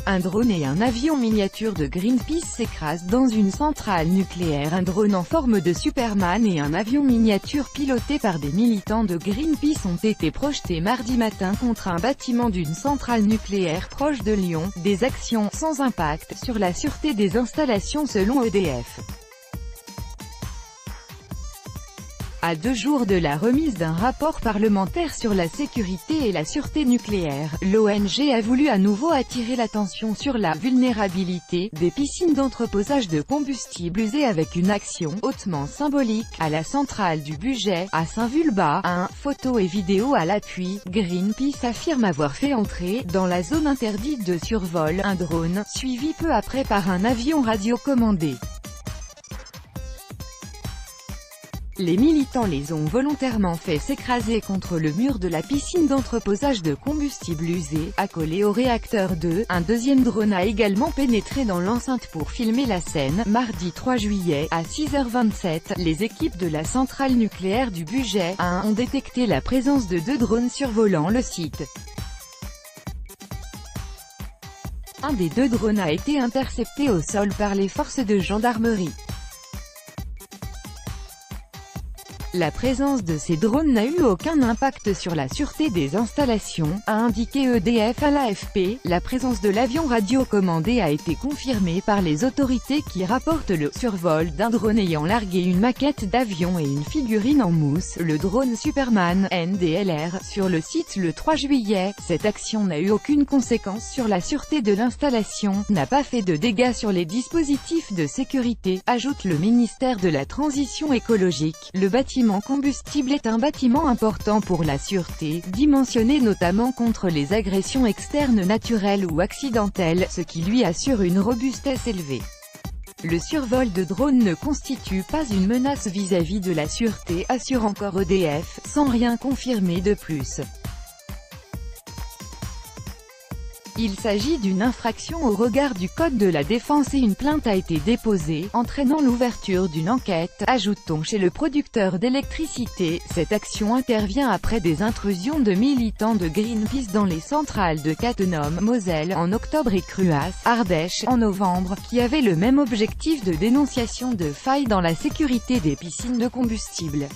Un drone et un avion miniature de Greenpeace s'écrasent dans une centrale nucléaire. Un drone en forme de Superman et un avion miniature piloté par des militants de Greenpeace ont été projetés mardi matin contre un bâtiment d'une centrale nucléaire proche de Lyon. Des actions sans impact sur la sûreté des installations selon EDF. À 2 jours de la remise d'un rapport parlementaire sur la sécurité et la sûreté nucléaire, l'ONG a voulu à nouveau attirer l'attention sur la vulnérabilité des piscines d'entreposage de combustible usés avec une action hautement symbolique à la centrale du Bugey, à Saint-Vulbas. Photos et vidéos à l'appui, Greenpeace affirme avoir fait entrer dans la zone interdite de survol un drone, suivi peu après par un avion radiocommandé. Les militants les ont volontairement fait s'écraser contre le mur de la piscine d'entreposage de combustible usé, accolé au réacteur 2. Un deuxième drone a également pénétré dans l'enceinte pour filmer la scène. Mardi 3 juillet, à 6h27, les équipes de la centrale nucléaire du Bugey ont détecté la présence de 2 drones survolant le site. Un des 2 drones a été intercepté au sol par les forces de gendarmerie. La présence de ces drones n'a eu aucun impact sur la sûreté des installations, a indiqué EDF à l'AFP. La présence de l'avion radiocommandé a été confirmée par les autorités qui rapportent le survol d'un drone ayant largué une maquette d'avion et une figurine en mousse, le drone Superman NDLR, sur le site le 3 juillet. Cette action n'a eu aucune conséquence sur la sûreté de l'installation, n'a pas fait de dégâts sur les dispositifs de sécurité, ajoute le ministère de la Transition écologique. Le bâtiment combustible est un bâtiment important pour la sûreté, dimensionné notamment contre les agressions externes naturelles ou accidentelles, ce qui lui assure une robustesse élevée. Le survol de drones ne constitue pas une menace vis-à-vis de la sûreté, assure encore EDF, sans rien confirmer de plus. Il s'agit d'une infraction au regard du Code de la défense et une plainte a été déposée, entraînant l'ouverture d'une enquête, ajoute-t-on chez le producteur d'électricité. Cette action intervient après des intrusions de militants de Greenpeace dans les centrales de Cattenom, Moselle, en octobre et Cruas, Ardèche, en novembre, qui avaient le même objectif de dénonciation de failles dans la sécurité des piscines de combustible.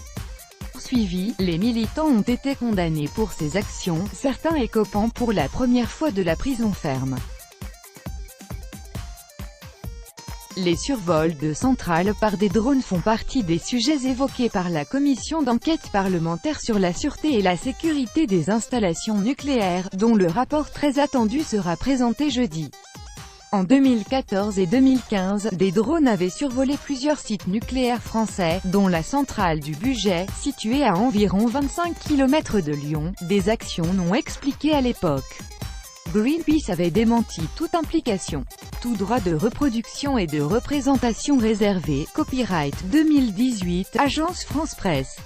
Suivi, les militants ont été condamnés pour ces actions, certains écopant pour la première fois de la prison ferme. Les survols de centrales par des drones font partie des sujets évoqués par la commission d'enquête parlementaire sur la sûreté et la sécurité des installations nucléaires, dont le rapport très attendu sera présenté jeudi. En 2014 et 2015, des drones avaient survolé plusieurs sites nucléaires français, dont la centrale du Bugey, située à environ 25 km de Lyon, des actions non expliquées à l'époque. Greenpeace avait démenti toute implication. Tout droit de reproduction et de représentation réservé. Copyright 2018, Agence France Presse.